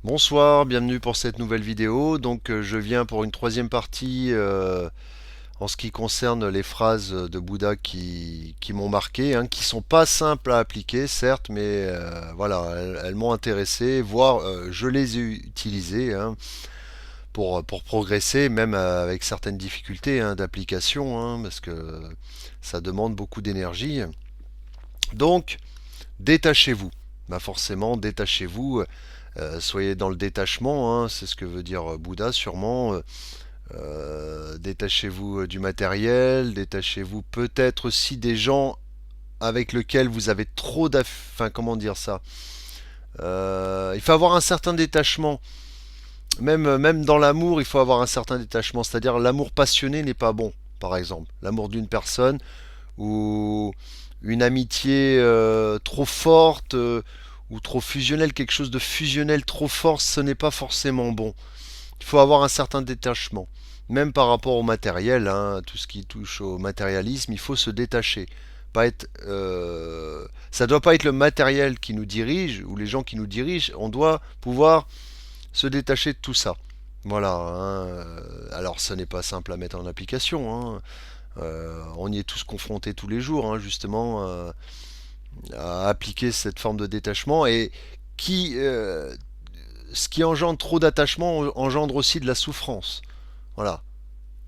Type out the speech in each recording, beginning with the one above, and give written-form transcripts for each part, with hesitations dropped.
Bonsoir, bienvenue pour cette nouvelle vidéo. Je viens pour une troisième partie en ce qui concerne les phrases de Bouddha qui m'ont marqué, hein, qui sont pas simples à appliquer, certes, mais voilà, elles m'ont intéressé, voire je les ai utilisées, hein, pour progresser, même avec certaines difficultés, hein, d'application, hein, parce que ça demande beaucoup d'énergie. Donc, détachez-vous. Bah forcément, détachez-vous. Soyez dans le détachement, hein, c'est ce que veut dire Bouddha sûrement. Détachez-vous du matériel, détachez-vous peut-être aussi des gens avec lesquels vous avez trop enfin, comment dire ça. Il faut avoir un certain détachement. Même dans l'amour, il faut avoir un certain détachement. C'est-à-dire l'amour passionné n'est pas bon, par exemple. L'amour d'une personne ou une amitié trop forte ou trop fusionnelle, quelque chose de fusionnel trop fort, ce n'est pas forcément bon. Il faut avoir un certain détachement. Même par rapport au matériel, hein, tout ce qui touche au matérialisme, il faut se détacher. Pas être, ça doit pas être le matériel qui nous dirige ou les gens qui nous dirigent. On doit pouvoir se détacher de tout ça. Voilà, hein. Alors, ce n'est pas simple à mettre en application, hein. On y est tous confrontés tous les jours, hein, justement, à appliquer cette forme de détachement. Et qui, ce qui engendre trop d'attachement engendre aussi de la souffrance. Voilà.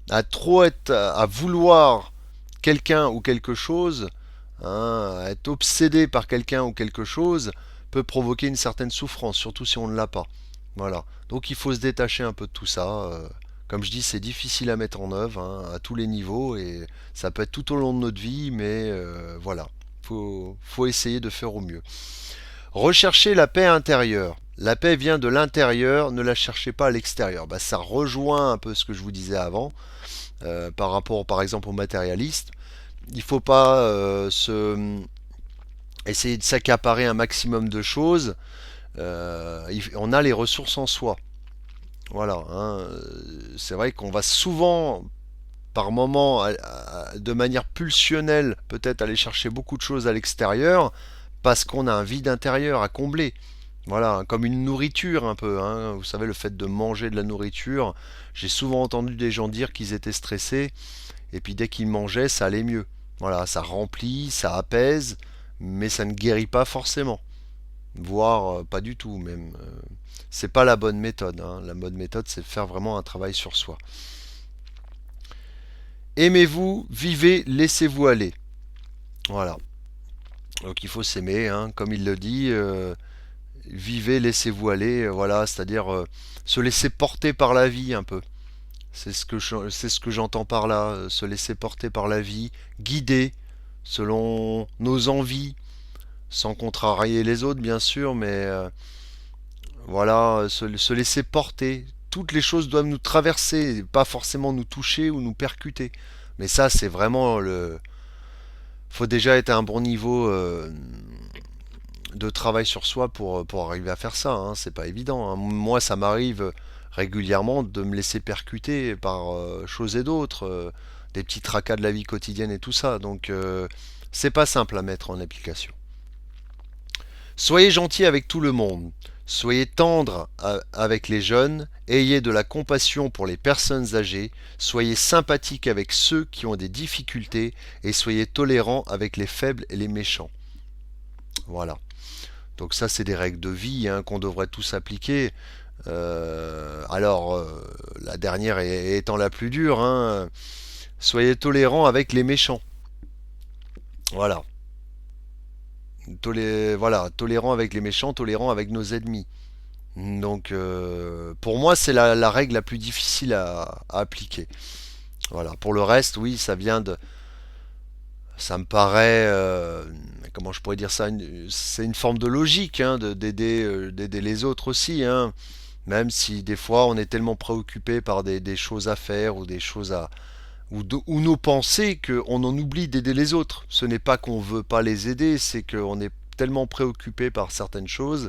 À trop être, à vouloir quelqu'un ou quelque chose, hein, à être obsédé par quelqu'un ou quelque chose, peut provoquer une certaine souffrance, surtout si on ne l'a pas. Voilà. Donc il faut se détacher un peu de tout ça. Comme je dis, c'est difficile à mettre en œuvre, hein, à tous les niveaux et ça peut être tout au long de notre vie, mais voilà. Faut essayer de faire au mieux. Recherchez la paix intérieure. La paix vient de l'intérieur, ne la cherchez pas à l'extérieur. Bah, ça rejoint un peu ce que je vous disais avant, par rapport par exemple aux matérialistes. Il ne faut pas essayer de s'accaparer un maximum de choses. On a les ressources en soi. Voilà, hein. C'est vrai qu'on va souvent, par moment, de manière pulsionnelle, peut-être aller chercher beaucoup de choses à l'extérieur, parce qu'on a un vide intérieur à combler. Voilà, comme une nourriture un peu, hein. Vous savez, le fait de manger de la nourriture, j'ai souvent entendu des gens dire qu'ils étaient stressés, et puis dès qu'ils mangeaient, ça allait mieux. Voilà, ça remplit, ça apaise, mais ça ne guérit pas forcément. Voire pas du tout même. C'est pas la bonne méthode, hein. La bonne méthode, c'est de faire vraiment un travail sur soi. Aimez-vous, vivez, laissez-vous aller. Voilà. Donc il faut s'aimer, hein, comme il le dit. Vivez, laissez-vous aller. Voilà, c'est-à-dire se laisser porter par la vie un peu. C'est ce que j'entends par là. Se laisser porter par la vie, guider selon nos envies, sans contrarier les autres bien sûr, mais voilà, se laisser porter. Toutes les choses doivent nous traverser, pas forcément nous toucher ou nous percuter. Mais ça, c'est vraiment le. Faut déjà être à un bon niveau de travail sur soi pour arriver à faire ça, hein. C'est pas évident, hein. Moi, ça m'arrive régulièrement de me laisser percuter par choses et d'autres, des petits tracas de la vie quotidienne et tout ça. C'est pas simple à mettre en application. Soyez gentil avec tout le monde. Soyez tendre avec les jeunes. Ayez de la compassion pour les personnes âgées. Soyez sympathique avec ceux qui ont des difficultés. Et soyez tolérant avec les faibles et les méchants. Voilà. Donc ça, c'est des règles de vie, hein, qu'on devrait tous appliquer. La dernière étant la plus dure, hein, soyez tolérant avec les méchants. Voilà. Voilà, tolérant avec les méchants, tolérant avec nos ennemis. Pour moi, c'est la règle la plus difficile à appliquer. Voilà. Pour le reste, oui, ça me paraît, comment je pourrais dire ça, c'est une forme de logique, hein, d'aider les autres aussi, hein. Même si des fois on est tellement préoccupé par des choses à faire ou des choses ou nos pensées qu'on en oublie d'aider les autres. Ce n'est pas qu'on veut pas les aider, c'est qu'on est tellement préoccupé par certaines choses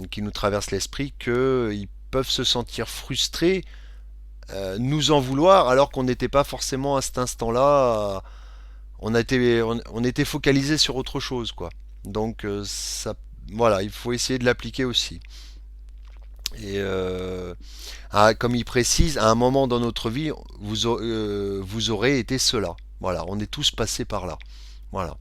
qui nous traversent l'esprit qu'ils peuvent se sentir frustrés, nous en vouloir, alors qu'on n'était pas forcément à cet instant-là. On était focalisé sur autre chose, quoi. Donc ça, voilà, il faut essayer de l'appliquer aussi. Et comme il précise, à un moment dans notre vie, vous aurez été cela. Voilà, on est tous passés par là. Voilà.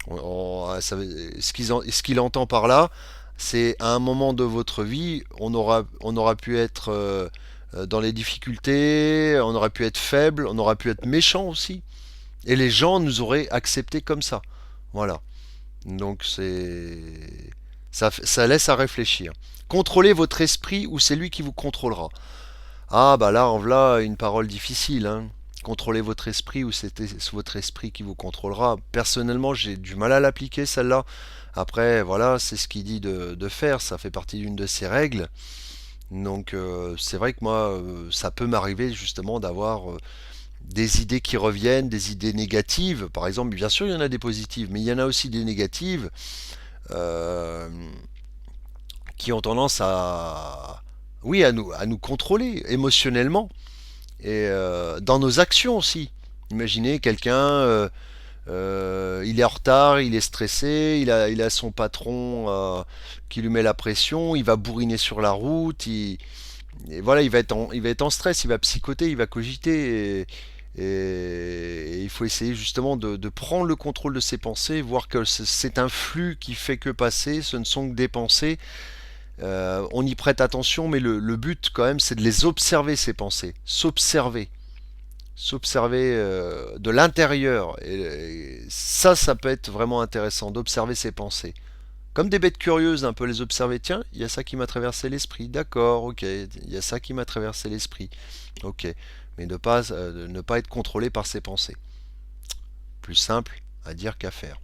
Ce qu'il entend par là, c'est à un moment de votre vie, on aura pu être dans les difficultés, on aura pu être faible, on aura pu être méchant aussi. Et les gens nous auraient accepté comme ça. Voilà. Donc ça laisse à réfléchir. Contrôlez votre esprit ou c'est lui qui vous contrôlera. Ah bah là, en voilà une parole difficile, hein. Contrôlez votre esprit ou c'est votre esprit qui vous contrôlera. Personnellement, j'ai du mal à l'appliquer celle-là. Après, voilà, c'est ce qu'il dit de faire. Ça fait partie d'une de ses règles. Donc c'est vrai que moi, ça peut m'arriver justement d'avoir des idées qui reviennent, des idées négatives. Par exemple, bien sûr, il y en a des positives, mais il y en a aussi des négatives euh, qui ont tendance oui, à nous contrôler émotionnellement et dans nos actions aussi. Imaginez quelqu'un, il est en retard, il est stressé, il a son patron qui lui met la pression, il va bourriner sur la route, et voilà, il va être en stress, il va psychoter, il va cogiter. Et il faut essayer justement de prendre le contrôle de ses pensées, voir que c'est un flux qui fait que passer, ce ne sont que des pensées. On y prête attention, mais le but quand même, c'est de les observer, ces pensées, s'observer de l'intérieur. Et ça peut être vraiment intéressant d'observer ses pensées. Comme des bêtes curieuses, un peu les observer. Tiens, il y a ça qui m'a traversé l'esprit. D'accord, ok. Il y a ça qui m'a traversé l'esprit. Ok. Mais ne pas être contrôlé par ses pensées. Plus simple à dire qu'à faire.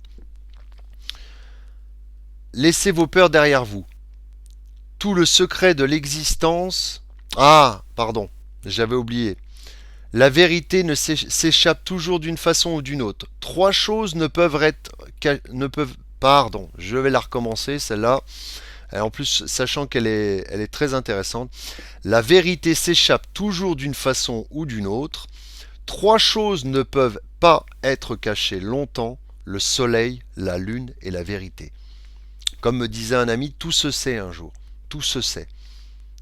Laissez vos peurs derrière vous. Tout le secret de l'existence. Ah, pardon, j'avais oublié. La vérité ne s'échappe toujours d'une façon ou d'une autre. Trois choses ne peuvent, pardon, je vais la recommencer celle-là. En plus, sachant elle est très intéressante. La vérité s'échappe toujours d'une façon ou d'une autre. Trois choses ne peuvent pas être cachées longtemps, le soleil, la lune et la vérité. Comme me disait un ami, tout se sait un jour. Tout se sait.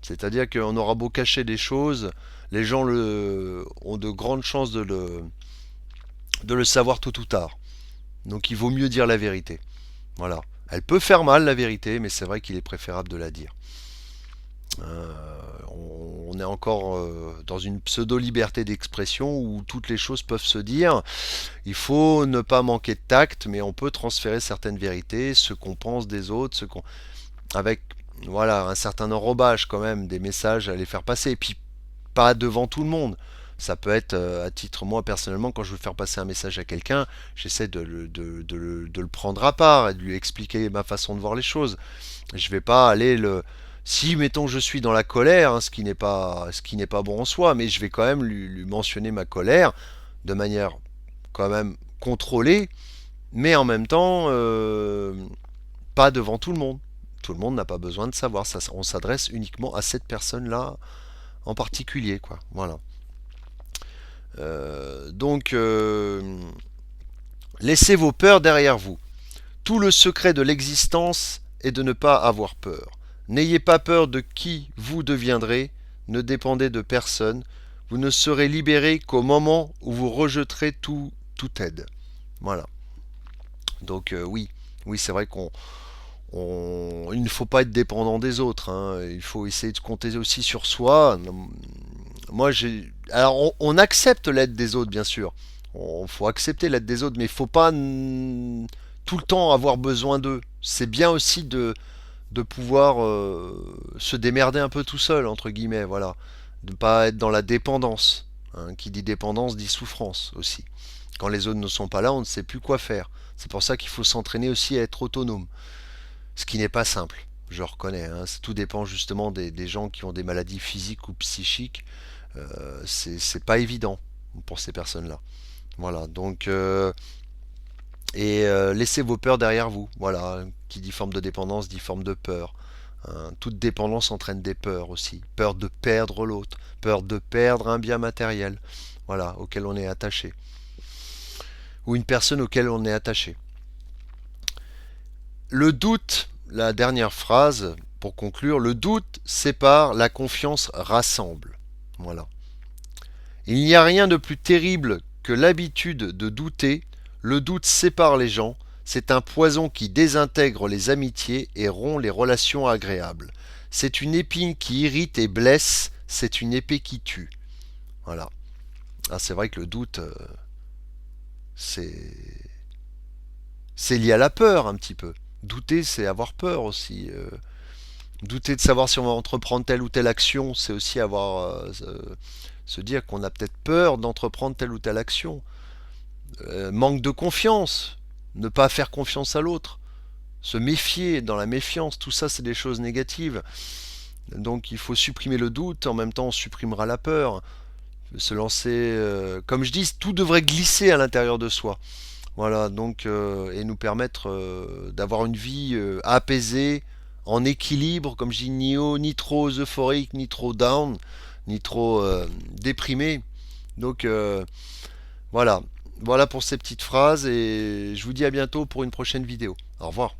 C'est-à-dire qu'on aura beau cacher des choses, les gens ont de grandes chances de le savoir tôt ou tard. Donc il vaut mieux dire la vérité. Voilà. Elle peut faire mal la vérité, mais c'est vrai qu'il est préférable de la dire. On est encore dans une pseudo-liberté d'expression où toutes les choses peuvent se dire. Il faut ne pas manquer de tact, mais on peut transférer certaines vérités, ce qu'on pense des autres, avec voilà un certain enrobage quand même des messages à les faire passer. Et puis pas devant tout le monde. Ça peut être à titre, moi personnellement, quand je veux faire passer un message à quelqu'un, j'essaie de le prendre à part et de lui expliquer ma façon de voir les choses. Je vais pas aller le. Si, mettons, je suis dans la colère, hein, ce qui n'est pas bon en soi, mais je vais quand même lui mentionner ma colère de manière quand même contrôlée, mais en même temps, pas devant tout le monde. Tout le monde n'a pas besoin de savoir. Ça, on s'adresse uniquement à cette personne-là en particulier, quoi. Voilà. Donc, laissez vos peurs derrière vous. Tout le secret de l'existence est de ne pas avoir peur. N'ayez pas peur de qui vous deviendrez, ne dépendez de personne. Vous ne serez libéré qu'au moment où vous rejetterez toute aide. Voilà. Donc oui, oui, c'est vrai il ne faut pas être dépendant des autres, hein. Il faut essayer de compter aussi sur soi. Moi, alors, on accepte l'aide des autres, bien sûr. Il faut accepter l'aide des autres, mais il faut pas tout le temps avoir besoin d'eux. C'est bien aussi de pouvoir se démerder un peu tout seul, entre guillemets, voilà. De ne pas être dans la dépendance, hein. Qui dit dépendance dit souffrance aussi. Quand les autres ne sont pas là, on ne sait plus quoi faire. C'est pour ça qu'il faut s'entraîner aussi à être autonome. Ce qui n'est pas simple, je reconnais, hein. Tout dépend justement des gens qui ont des maladies physiques ou psychiques. C'est pas évident pour ces personnes-là. Voilà, donc laissez vos peurs derrière vous. Voilà, qui dit forme de dépendance dit forme de peur. Hein. Toute dépendance entraîne des peurs aussi. Peur de perdre l'autre, peur de perdre un bien matériel, voilà, auquel on est attaché, ou une personne auquel on est attaché. Le doute, la dernière phrase, Pour conclure, le doute sépare, la confiance rassemble. Voilà. Il n'y a rien de plus terrible que l'habitude de douter. Le doute sépare les gens. C'est un poison qui désintègre les amitiés et rompt les relations agréables. C'est une épine qui irrite et blesse. C'est une épée qui tue. Voilà. Ah, c'est vrai que le doute, c'est c'est lié à la peur un petit peu. Douter, c'est avoir peur aussi. Douter de savoir si on va entreprendre telle ou telle action, c'est aussi avoir se dire qu'on a peut-être peur d'entreprendre telle ou telle action. Manque de confiance, ne pas faire confiance à l'autre, se méfier dans la méfiance, tout ça c'est des choses négatives. Donc il faut supprimer le doute, en même temps on supprimera la peur. Se lancer, comme je dis, tout devrait glisser à l'intérieur de soi. Voilà, donc et nous permettre d'avoir une vie apaisée, en équilibre, comme je dis, ni trop euphorique, ni trop down, ni trop déprimé. Donc voilà, voilà pour ces petites phrases et je vous dis à bientôt pour une prochaine vidéo. Au revoir.